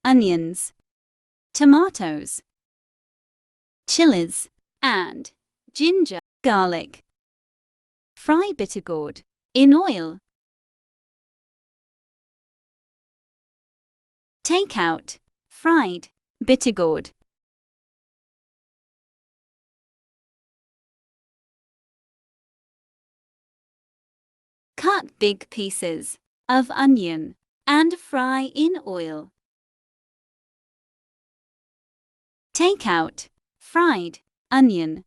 onions, tomatoes, chilies, and ginger, garlic. Fry bitter gourd in oil. Take out fried bitter gourd. Cut big pieces of onion and fry in oil. Take out fried onion.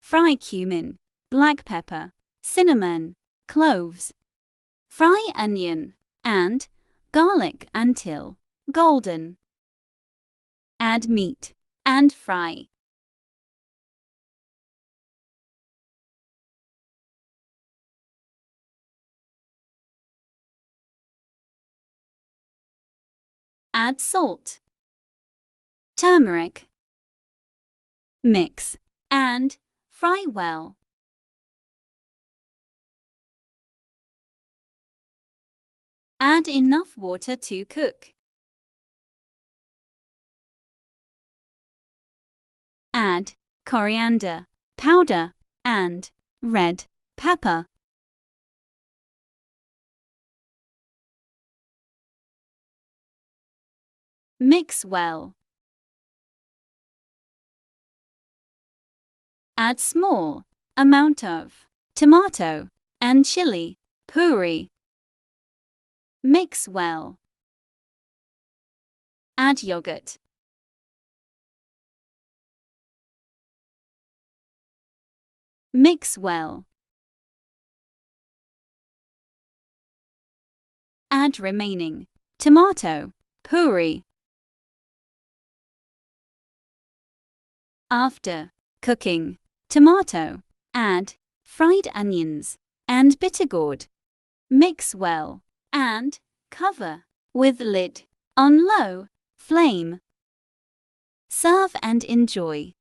Fry cumin, black pepper, cinnamon, cloves. Fry onion and garlic until golden. Add meat and fry. Add salt, turmeric. Mix and fry well. Add enough water to cook. Add coriander powder and red pepper. Mix well. Add small amount of tomato and chili puree. Mix well. Add yogurt. Mix well. Add remaining tomato puree. After cooking tomato, add fried onions and bitter gourd. Mix well and cover with lid on low flame. Serve and enjoy.